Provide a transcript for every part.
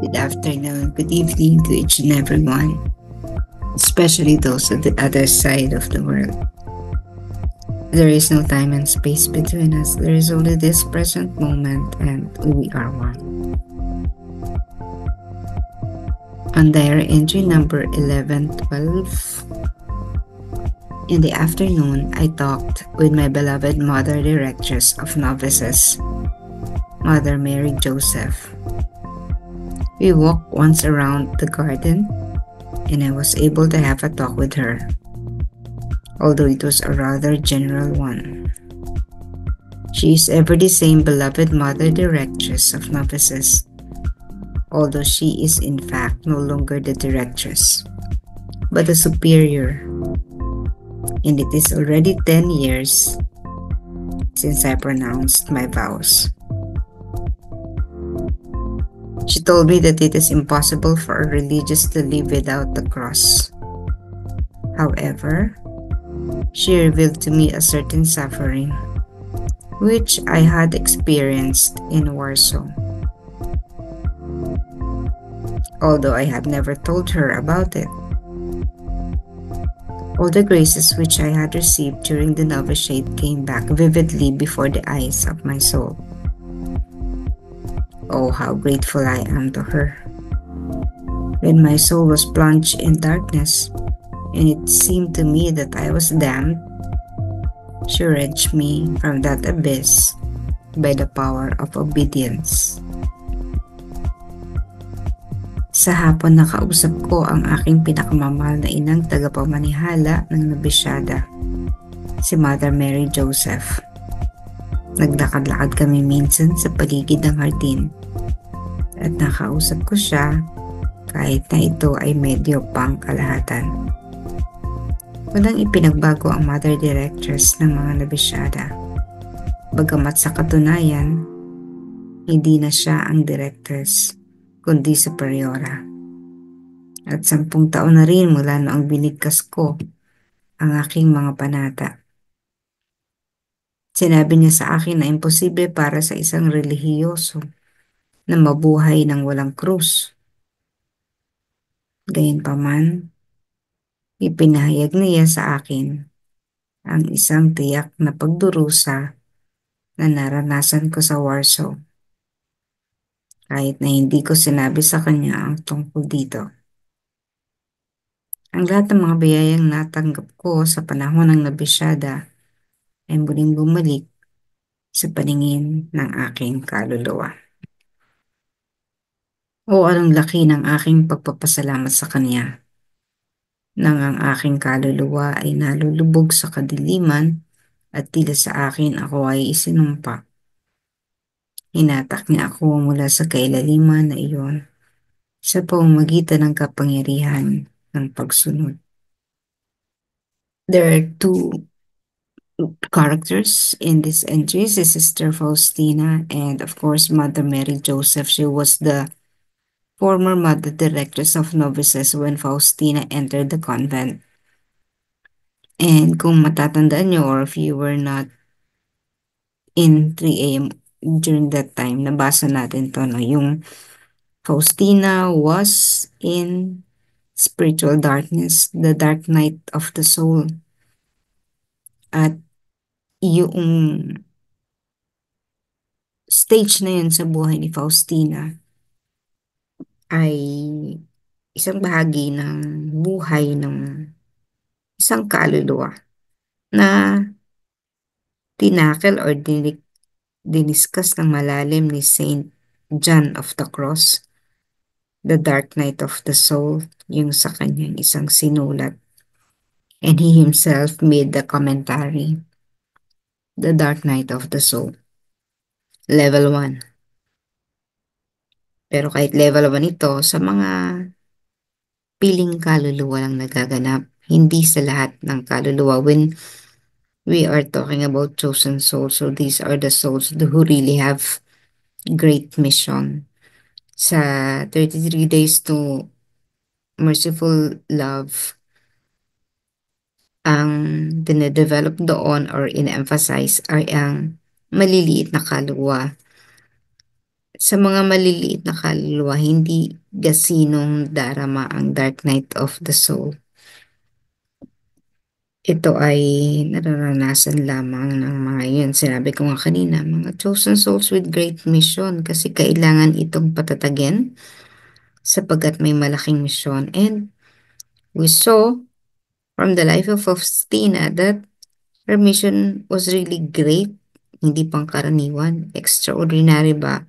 Good afternoon, good evening to each and everyone, especially those on the other side of the world. There is no time and space between us. There is only this present moment, and we are one. On diary entry number 1112, in the afternoon, I talked with my beloved Mother Directress of Novices, Mother Mary Joseph. We walked once around the garden, and I was able to have a talk with her, although it was a rather general one. She is ever the same beloved Mother Directress of Novices, although she is in fact no longer the directress, but a superior, and it is already 10 years since I pronounced my vows. She told me that it is impossible for a religious to live without the cross. However, she revealed to me a certain suffering, which I had experienced in Warsaw. Although I had never told her about it. All the graces which I had received during the novitiate came back vividly before the eyes of my soul. Oh, how grateful I am to her. When my soul was plunged in darkness, and it seemed to me that I was damned, she wrenched me from that abyss by the power of obedience. Sa hapon nakausap ko ang aking pinakamamahal na inang tagapamanihala ng nobisyada, si Mother Mary Joseph. Naglakad-lakad kami minsan sa paligid ng hardin at nakausap ko siya kahit na ito ay medyo pang kalahatan. Walang ipinagbago ang Mother Directress ng mga nobisyada. Bagamat sa katunayan, hindi na siya ang directress, kundi superiora. At 10 taon na rin mula noong binigkas ko ang aking mga panata. Sinabi niya sa akin na imposible para sa isang relihiyoso na mabuhay ng walang krus. Gayunpaman, ipinahayag niya sa akin ang isang tiyak na pagdurusa na naranasan ko sa Warsaw, kahit na hindi ko sinabi sa kanya ang tungkol dito. Ang lahat ng mga biyayang natanggap ko sa panahon ng nobisyada ay muling bumalik sa paningin ng aking kaluluwa. O anong laki ng aking pagpapasalamat sa kanya nang ang aking kaluluwa ay nalulubog sa kadiliman at tila sa akin ako ay isinumpa. Hinatak niya ako mula sa kailaliman na iyon sa pamamagitan ng kapangyarihan ng pagsunod. There are two characters in this entry, si Sister Faustina and of course Mother Mary Joseph. She was the former Mother Directress of Novices when Faustina entered the convent. And kung matatandaan nyo or if you were not in 3 a.m. during that time, nabasa natin to, no? Yung Faustina was in spiritual darkness, the dark night of the soul. At yung stage na yun sa buhay ni Faustina ay isang bahagi ng buhay ng isang kaluluwa na tinakil or diniskas ng malalim ni Saint John of the Cross, The Dark Night of the Soul, yung sa kanyang isang sinulat. And he himself made the commentary, The Dark Night of the Soul, Level 1. Pero kahit level 1 ito, sa mga piling kaluluwa lang nagaganap, hindi sa lahat ng kaluluwa. When we are talking about chosen souls, so these are the souls who really have great mission. Sa 33 Days to Merciful Love, ang dinedevelop doon or in-emphasize ay ang maliliit na kaluluwa Sa mga maliliit na kaluluwa, hindi gasinong darama ang Dark Night of the Soul. Ito ay nararanasan lamang ng mga yun. Sinabi ko nga kanina, mga chosen souls with great mission kasi kailangan itong patatagin sapagkat may malaking mission. And we saw from the life of Faustina that her mission was really great, hindi pangkaraniwan, extraordinary ba?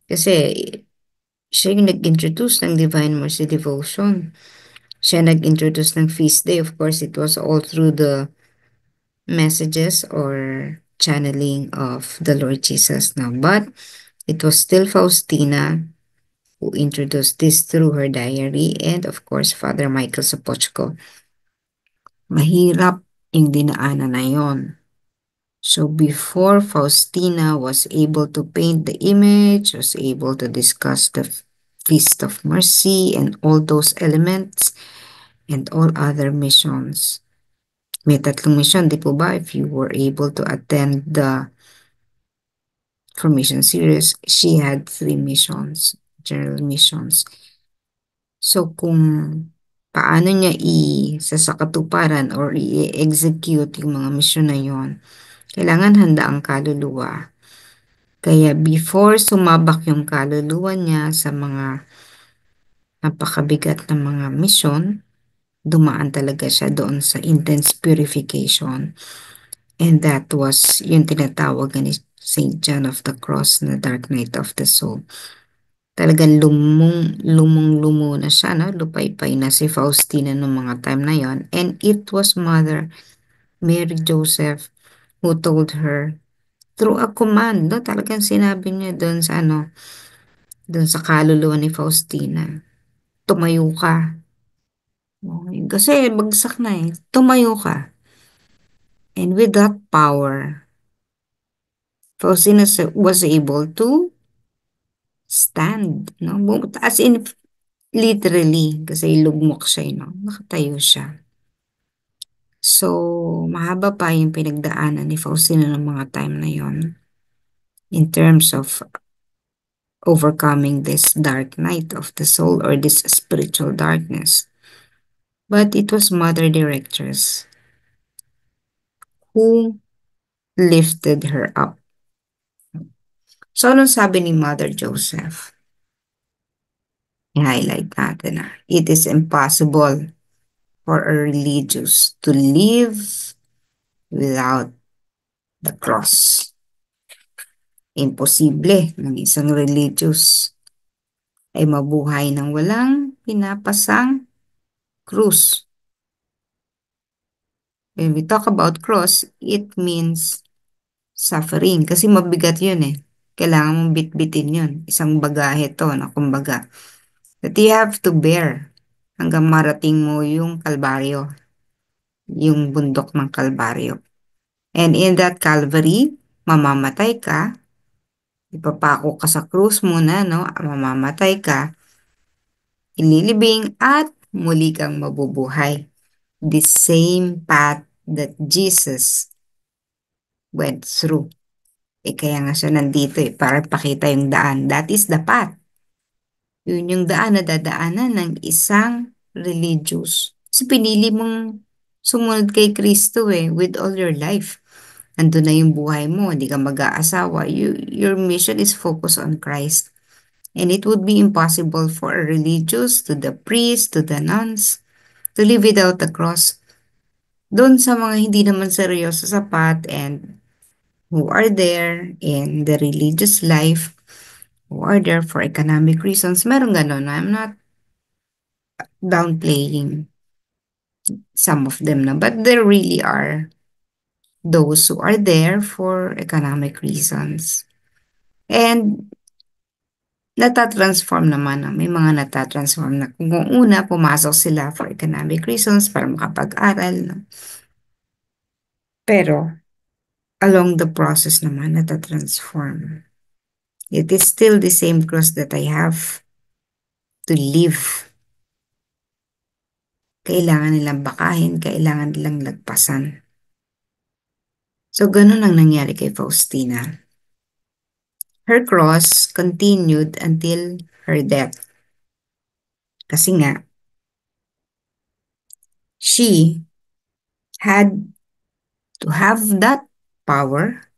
Kasi siya yung nag-introduce ng Divine Mercy Devotion. Siya nag-introduce ng feast day. Of course, it was all through the messages or channeling of the Lord Jesus now. But it was still Faustina who introduced this through her diary and of course Father Michael Sapochko. Mahirap yung dinaanan na yon. So before Faustina was able to paint the image, was able to discuss the Feast of Mercy and all those elements and all other missions. May tatlong mission, di po ba? If you were able to attend the formation series, she had 3 missions, general missions. So kung paano niya isasakatuparan or i-execute yung mga mission na yon, kailangan handa ang kaluluwa. Kaya before sumabak yung kaluluwa niya sa mga napakabigat na mga mission, dumaan talaga siya doon sa intense purification. And that was yung tinatawag ni Saint John of the Cross na Dark Night of the Soul. Talagang lumong-lumo na siya, no? Lupay-pay na si Faustina noong mga time na yon. And it was Mother Mary Joseph who told her through a command, no? Talagang sinabi niya doon sa doon sa kaluluwa ni Faustina, tumayo ka. Kasi bagsak na eh. Tumayo ka. And with that power, Faustina was able to stand, no? As in, literally, kasi lugmok siya, no? Nakatayo siya. So, mahaba pa yung pinagdaanan ni Faustina ng mga time na yon in terms of overcoming this dark night of the soul or this spiritual darkness. But it was Mother Directress who lifted her up. So, anong sabi ni Mother Joseph? I-highlight natin na. It is impossible for a religious to live without the cross. Imposible ng isang religious ay mabuhay ng walang pinapasang krus. When we talk about cross, it means suffering. Kasi mabigat yun eh. Kailangan mong bitbitin yun. Isang bagahe to na kumbaga. That you have to bear hanggang marating mo yung Kalbaryo. Yung bundok ng Kalbaryo. And in that Calvary, mamamatay ka. Ipapako ka sa krus muna, no? Mamamatay ka. Ililibing at muli kang mabubuhay. The same path that Jesus went through. Kaya nga siya nandito para pakita yung daan. That is the path. Yun yung daan na dadaanan ng isang religious. Kasi pinili mong sumunod kay Kristo with all your life. Andun na yung buhay mo, hindi ka mag-aasawa. Your mission is focused on Christ. And it would be impossible for a religious, to the priest, to the nuns, to live without the cross. Doon sa mga hindi naman seryoso sa path and who are there in the religious life, who are there for economic reasons, meron ganon. I'm not downplaying some of them na, but there really are those who are there for economic reasons. And natatransform naman. May mga natatransform na kung una, pumasok sila for economic reasons para makapag-aral. No? Pero, along the process naman, natatransform. It is still the same cross that I have to live. Kailangan nilang bakahin, kailangan nilang lagpasan. So, ganun ang nangyari kay Faustina. Her cross continued until her death. Kasi nga, she had to have that power.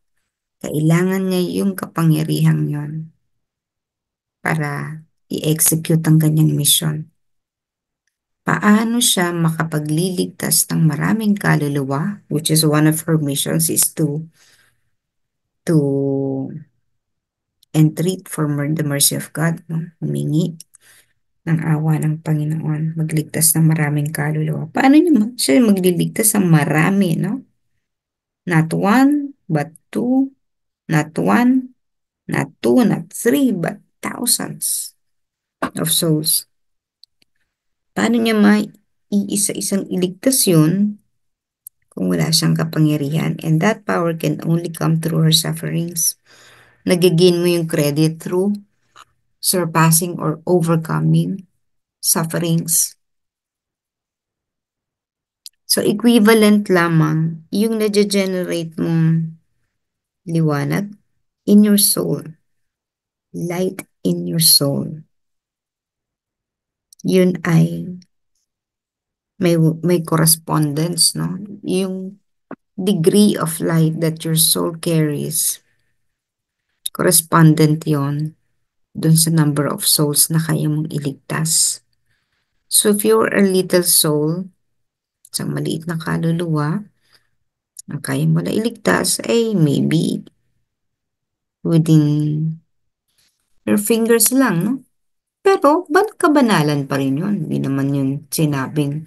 Kailangan niya yung kapangyarihang yon para i-execute ang kanyang mission. Paano siya makapagliligtas ng maraming kaluluwa, which is one of her missions is to entreat for the mercy of God, no? Humingi ng awa ng Panginoon, magligtas ng maraming kaluluwa. Paano niya siya magliligtas ng marami, no? Not one, but two, not one, not two, not three, but thousands of souls. Paano niya maiisa-isang iligtas yun kung wala siyang kapangyarihan? And that power can only come through her sufferings. Nagigin mo yung credit through surpassing or overcoming sufferings. So, equivalent lamang yung na-generate mong liwanag in your soul, light in your soul. Yun ay may correspondence, no? Yung degree of light that your soul carries, correspondent yon dun sa number of souls na kaya mong iligtas. So if you're a little soul, isang maliit na kaluluwa, ang kaya mo na iligtas ay maybe within your fingers lang, no? Pero kabanalan pa rin yun. Hindi naman yun sinabing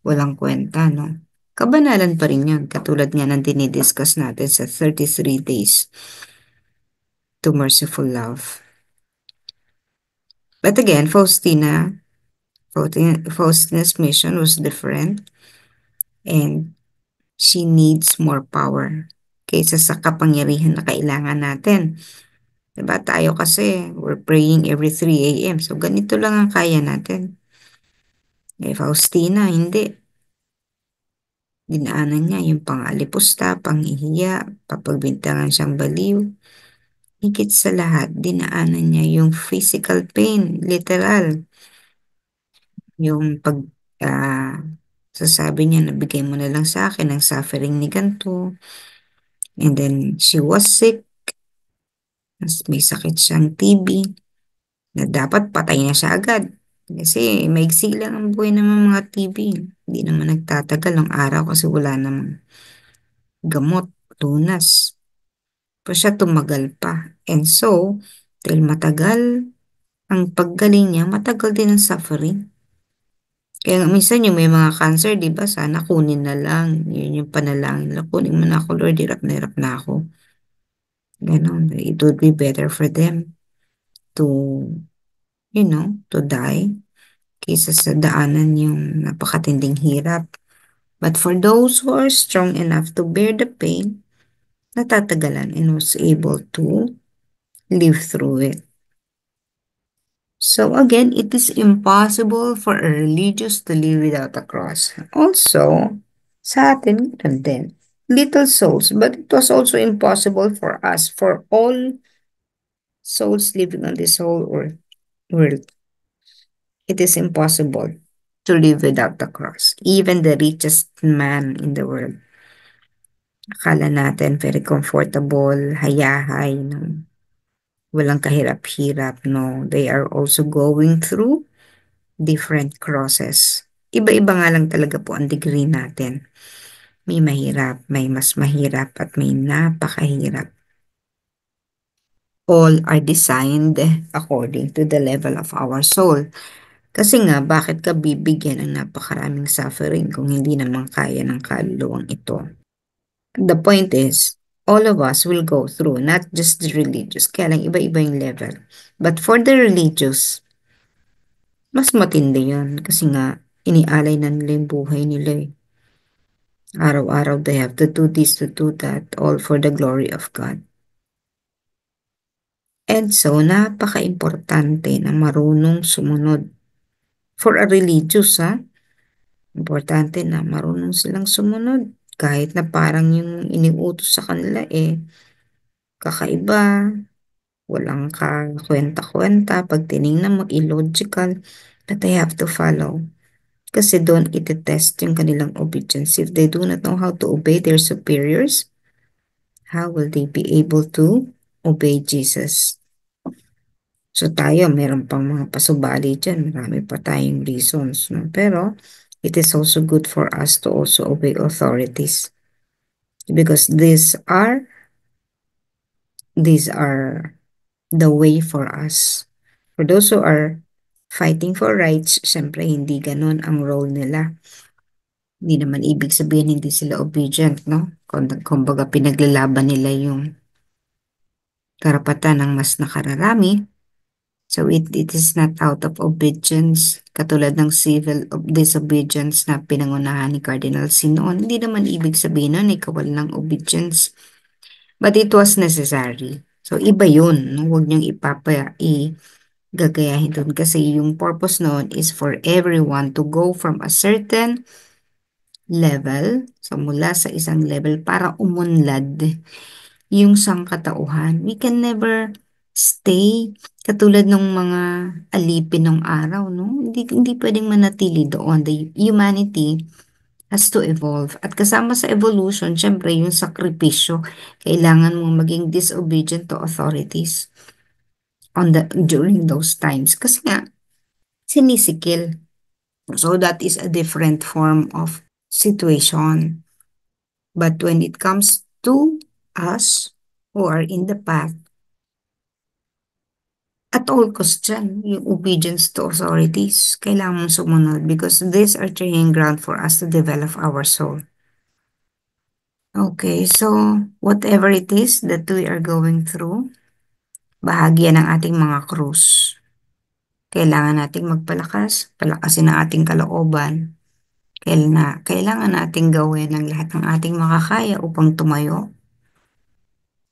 walang kwenta, no? Kabanalan pa rin yun. Katulad nga ng dinidiscuss natin sa 33 days to merciful love. But again, Faustina's mission was different and she needs more power kaysa sa kapangyarihan na kailangan natin. Diba tayo kasi, we're praying every 3 a.m. So, ganito lang ang kaya natin. Faustina, hindi. Dinaanan niya yung pang-alipusta, pang-ihiya, papagbintangan siyang baliw. Higit sa lahat, dinaanan niya yung physical pain, literal. Yung sasabi niya, nabigay mo na lang sa akin ang suffering ni ganito. And then, she was sick. May sakit siyang TB na dapat patay na siya agad. Kasi maigsi lang ang buhay ng mga TB. Hindi naman nagtatagal ng araw kasi wala namang gamot, lunas. Pa siya tumagal pa. And so, dahil matagal ang paggaling niya, matagal din ang suffering. Kaya minsan yung may mga cancer, di ba, sana kunin na lang. Yun yung panalangin. Kunin mo na ako, Lord, hirap na ako. Ganon. It would be better for them to, to die kaysa sa daanan yung napakatinding hirap. But for those who are strong enough to bear the pain, natatagalan and was able to live through it. So again, it is impossible for a religious to live without a cross. Also, sa atin, ganun din. Little souls, but it was also impossible for us, for all souls living on this whole world. It is impossible to live without the cross. Even the richest man in the world. Akala natin very comfortable, hayahay, no? Walang kahirap-hirap, no? They are also going through different crosses. Iba-iba nga lang talaga po ang degree natin. May mahirap, may mas mahirap, at may napakahirap. All are designed according to the level of our soul. Kasi nga, bakit ka bibigyan ng napakaraming suffering kung hindi naman kaya ng kaluluwang ito? The point is, all of us will go through, not just the religious, kaya lang iba-iba yung level. But for the religious, mas matindi yun kasi nga, inialay na nila yung buhay nila eh. Araw-araw they have to do this, to do that, all for the glory of God. And so, napaka-importante na marunong sumunod. For a religious, importante na marunong silang sumunod. Kahit na parang yung iniutos sa kanila kakaiba, walang kakwenta-kwenta, pag tinignan mo illogical, but they have to follow. Kasi doon iti-test yung kanilang obedience. If they do not know how to obey their superiors, how will they be able to obey Jesus? So tayo, meron pang mga pasubali dyan. Marami pa tayong reasons. No? Pero, it is also good for us to also obey authorities. Because these are the way for us. For those who are fighting for rights, syempre hindi ganun ang role nila. Hindi naman ibig sabihin hindi sila obedient, no? Kumbaga pinaglalaban nila yung karapatan ng mas nakararami. So it is not out of obedience, katulad ng disobedience na pinangunahan ni Cardinal Sin noon. Hindi naman ibig sabihin nun ikaw ng obedience. But it was necessary. So iba yun, no? Huwag niyong gagayahin doon kasi yung purpose noon is for everyone to go from a certain level, so mula sa isang level para umunlad yung sangkatauhan. We can never stay katulad ng mga alipin ng araw, no? Hindi pwedeng manatili doon. The humanity has to evolve. At kasama sa evolution, syempre yung sakripisyo. Kailangan mong maging disobedient to authorities during those times. Kasi nga, sinisikil. So that is a different form of situation. But when it comes to us who are in the path, at all cost dyan, yung obedience to authorities, kailangan mong sumunod because these are training ground for us to develop our soul. Okay, so whatever it is that we are going through, bahagi yan ng ating mga krus. Kailangan nating magpalakas, palakasin ang ating kalooban. Kailangan nating gawin ang lahat ng ating makakaya upang tumayo.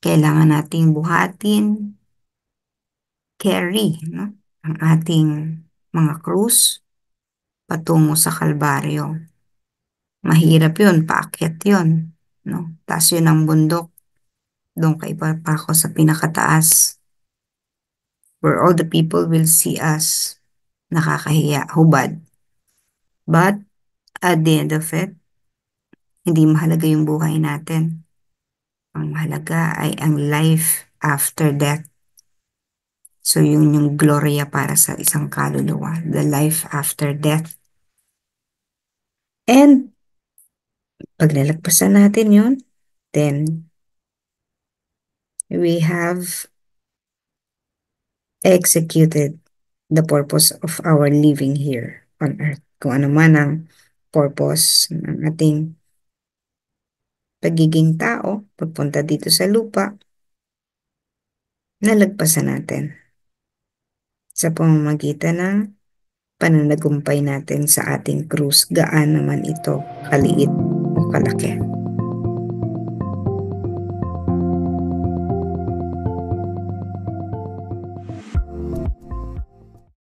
Kailangan nating buhatin, carry, no? Ang ating mga krus patungo sa Kalbaryo. Mahirap yun, paakyat yun, no? Taas yun ang bundok, doon ka ipapako sa pinakataas, where all the people will see us, nakakahiya, hubad. But, at the end of it, hindi mahalaga yung buhay natin. Ang mahalaga ay ang life after death. So, yun yung gloria para sa isang kaluluwa, the life after death. And, pag nalagpasan natin yun, then, we have executed the purpose of our living here on earth. Kung ano man ang purpose ng ating pagiging tao, pagpunta dito sa lupa, nalagpasan natin sa pamamagitan ng pananagumpay natin sa ating krus, gaan naman ito kaliit o kalaki.